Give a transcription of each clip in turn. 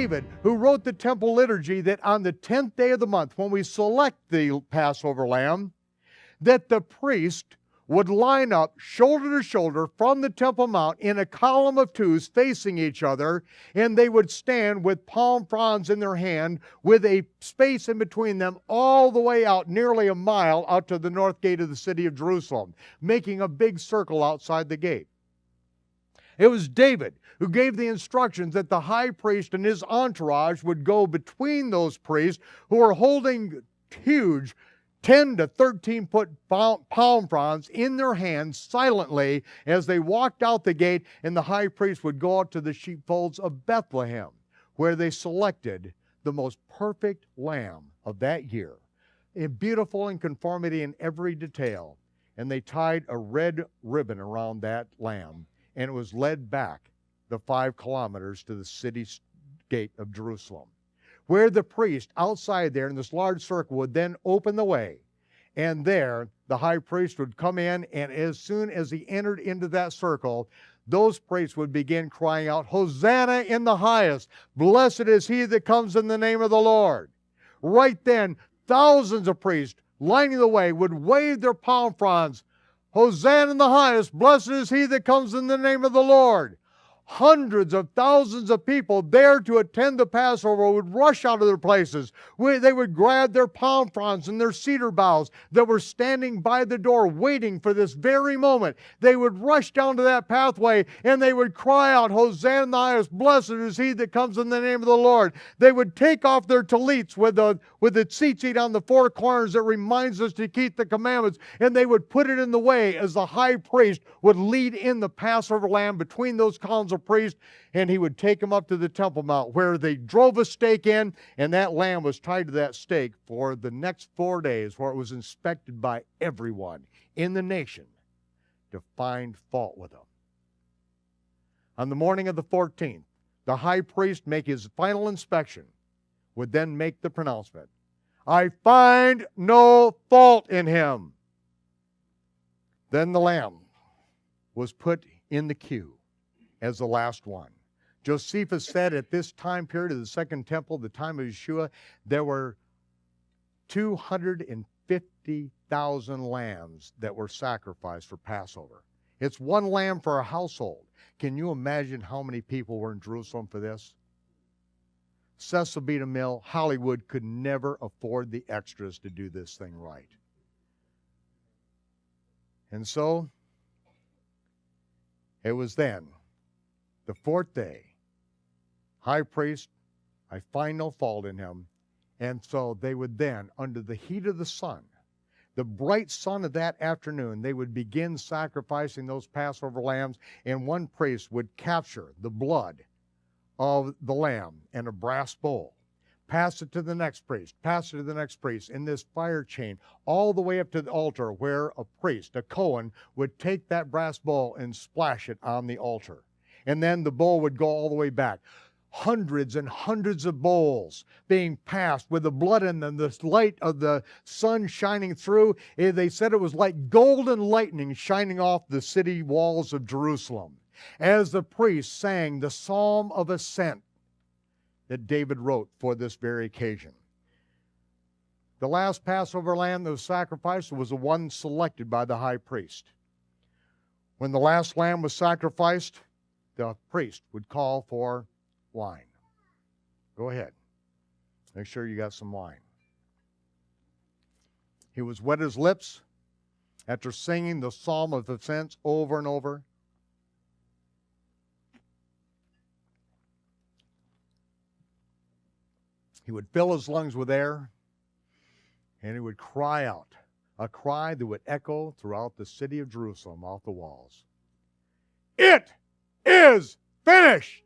David, who wrote the temple liturgy, that on the 10th day of the month, when we select the Passover lamb, that the priest would line up shoulder to shoulder from the Temple Mount in a column of twos facing each other, and they would stand with palm fronds in their hand with a space in between them all the way out, nearly a mile out to the north gate of the city of Jerusalem, making a big circle outside the gate. It was David who gave the instructions that the high priest and his entourage would go between those priests who were holding huge 10 to 13 foot palm fronds in their hands silently as they walked out the gate, and the high priest would go out to the sheepfolds of Bethlehem, where they selected the most perfect lamb of that year, beautiful in conformity in every detail, and they tied a red ribbon around that lamb, and it was led back the 5 kilometers to the city gate of Jerusalem, where the priest outside there in this large circle would then open the way. And there, the high priest would come in, and as soon as he entered into that circle, those priests would begin crying out, "Hosanna in the highest! Blessed is he that comes in the name of the Lord." Right then, thousands of priests lining the way would wave their palm fronds, "Hosanna in the highest! Blessed is he that comes in the name of the Lord." Hundreds of thousands of people there to attend the Passover would rush out of their places. They would grab their palm fronds and their cedar boughs that were standing by the door waiting for this very moment. They would rush down to that pathway and they would cry out, "Hosanna in the highest, blessed is he that comes in the name of the Lord." They would take off their tallits with the tzitzit on the 4 corners that reminds us to keep the commandments, and they would put it in the way as the high priest would lead in the Passover lamb between those columns of priests, and he would take him up to the Temple Mount, where they drove a stake in, and that lamb was tied to that stake for the next 4 days, where it was inspected by everyone in the nation to find fault with him. On the morning of the 14th, the high priest make his final inspection, would then make the pronouncement, "I find no fault in him." Then the lamb was put in the queue as the last one. Josephus said at this time period of the Second Temple, the time of Yeshua, there were 250,000 lambs that were sacrificed for Passover. It's one lamb for a household. Can you imagine how many people were in Jerusalem for this? Cecil B. DeMille, Hollywood could never afford the extras to do this thing right. And so, it was then, the 4th day, high priest, I find no fault in him. And so they would then, under the heat of the sun, the bright sun of that afternoon, they would begin sacrificing those Passover lambs, and one priest would capture the blood of the lamb in a brass bowl, pass it to the next priest, pass it to the next priest in this fire chain, all the way up to the altar, where a priest, a Cohen, would take that brass bowl and splash it on the altar. And then the bowl would go all the way back. Hundreds and hundreds of bowls being passed with the blood in them, the light of the sun shining through. They said it was like golden lightning shining off the city walls of Jerusalem as the priests sang the Psalm of Ascent that David wrote for this very occasion. The last Passover lamb that was sacrificed was the one selected by the high priest. When the last lamb was sacrificed, the priest would call for wine. Go ahead. Make sure you got some wine. He was wet his lips after singing the Psalm of Ascent over and over. He would fill his lungs with air, and he would cry out, a cry that would echo throughout the city of Jerusalem off the walls. "It is finished!"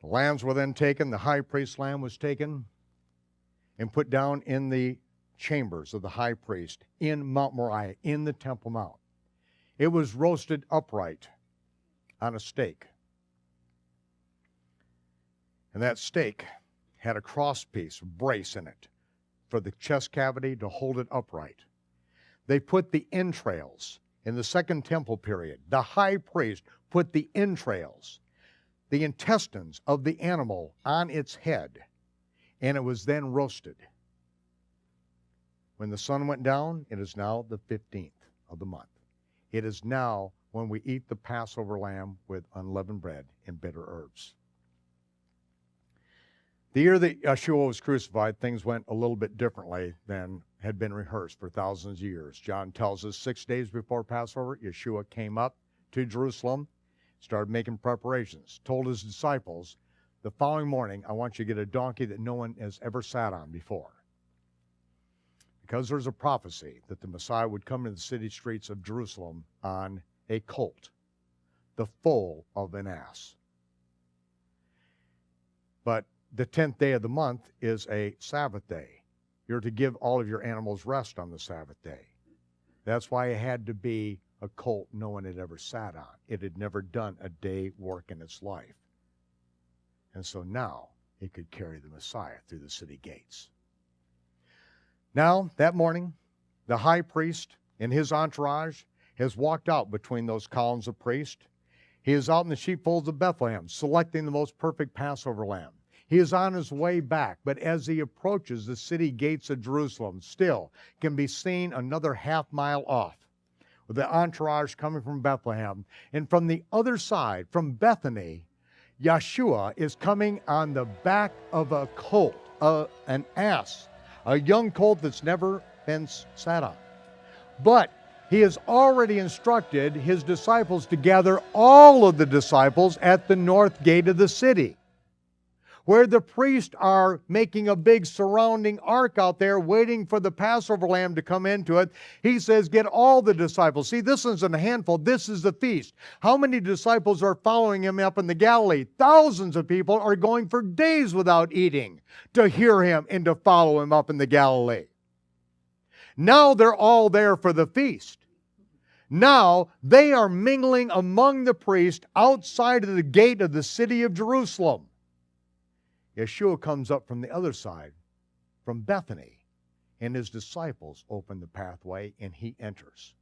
The lambs were then taken, the high priest's lamb was taken and put down in the chambers of the high priest in Mount Moriah, in the Temple Mount. It was roasted upright on a stake. And that stake had a crosspiece, brace in it for the chest cavity to hold it upright. They put the entrails in the Second Temple period. The high priest put the entrails the intestines of the animal on its head, and it was then roasted. When the sun went down, it is now the 15th of the month. It is now when we eat the Passover lamb with unleavened bread and bitter herbs. The year that Yeshua was crucified, things went a little bit differently than had been rehearsed for thousands of years. John tells us 6 days before Passover, Yeshua came up to Jerusalem, started making preparations, told his disciples, the following morning, I want you to get a donkey that no one has ever sat on before. Because there's a prophecy that the Messiah would come into the city streets of Jerusalem on a colt, the foal of an ass. But the 10th day of the month is a Sabbath day. You're to give all of your animals rest on the Sabbath day. That's why it had to be a colt no one had ever sat on. It had never done a day work in its life. And so now it could carry the Messiah through the city gates. Now, that morning, the high priest and his entourage has walked out between those columns of priests. He is out in the sheepfolds of Bethlehem, selecting the most perfect Passover lamb. He is on his way back, but as he approaches the city gates of Jerusalem, still can be seen another half mile off, with the entourage coming from Bethlehem. And from the other side, from Bethany, Yeshua is coming on the back of a colt, an ass, a young colt that's never been sat on. But he has already instructed his disciples to gather all of the disciples at the north gate of the city, where the priests are making a big surrounding ark out there waiting for the Passover lamb to come into it. He says, get all the disciples. See, this isn't a handful. This is the feast. How many disciples are following him up in the Galilee? Thousands of people are going for days without eating to hear him and to follow him up in the Galilee. Now they're all there for the feast. Now they are mingling among the priests outside of the gate of the city of Jerusalem. Yeshua comes up from the other side, from Bethany, and his disciples open the pathway and he enters.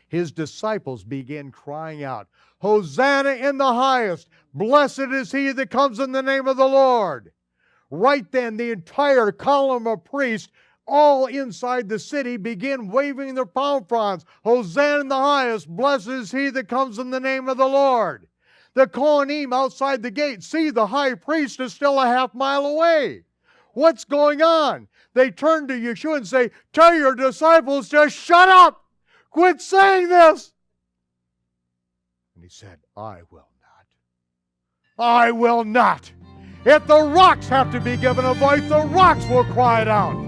His disciples begin crying out, Hosanna in the highest! Blessed is he that comes in the name of the Lord! Right then, the entire column of priests, all inside the city, begin waving their palm fronds. Hosanna in the highest! Blessed is he that comes in the name of the Lord! The Kohanim outside the gate see the high priest is still a half mile away. What's going on? They turn to Yeshua and say, tell your disciples to shut up. Quit saying this. And he said, I will not. I will not. If the rocks have to be given a voice, the rocks will cry it out.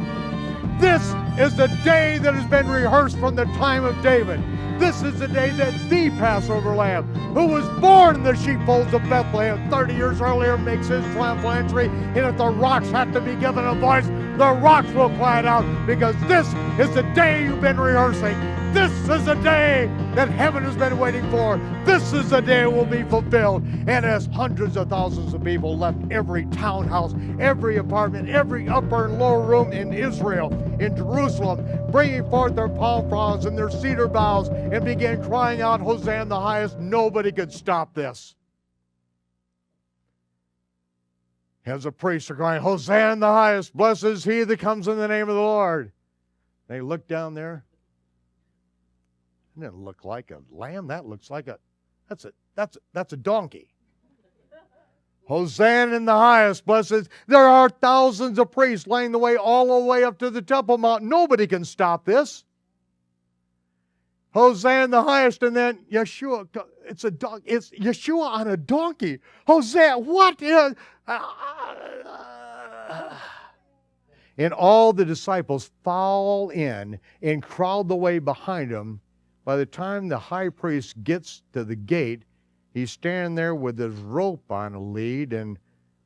This is the day that has been rehearsed from the time of David. This is the day that the Passover lamb, who was born in the sheepfolds of Bethlehem 30 years earlier, makes his triumphal entry. And if the rocks have to be given a voice, the rocks will cry it out, because this is the day you've been rehearsing. This is the day that heaven has been waiting for. This is the day it will be fulfilled. And as hundreds of thousands of people left every townhouse, every apartment, every upper and lower room in Israel, in Jerusalem, bringing forth their palm fronds and their cedar boughs and began crying out, Hosanna in the highest, nobody could stop this. As the priests are crying, Hosanna in the highest, blessed is he that comes in the name of the Lord. They look down there. It doesn't look like a lamb. That looks like that's a donkey. Hosanna in the highest, blessed. There are thousands of priests laying the way all the way up to the Temple Mount. Nobody can stop this. Hosanna in the highest, and then Yeshua. It's Yeshua on a donkey. Hosanna. What is? And all the disciples fall in and crowd the way behind him. By the time the high priest gets to the gate, he's standing there with his rope on a lead, and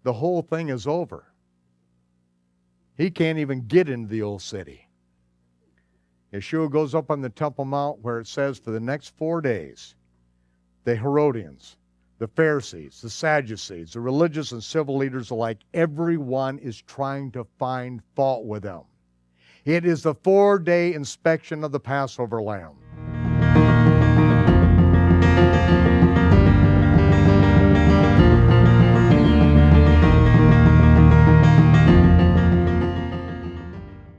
the whole thing is over. He can't even get into the old city. Yeshua goes up on the Temple Mount, where it says for the next 4 days, the Herodians, the Pharisees, the Sadducees, the religious and civil leaders alike, everyone is trying to find fault with him. It is the 4-day inspection of the Passover lamb.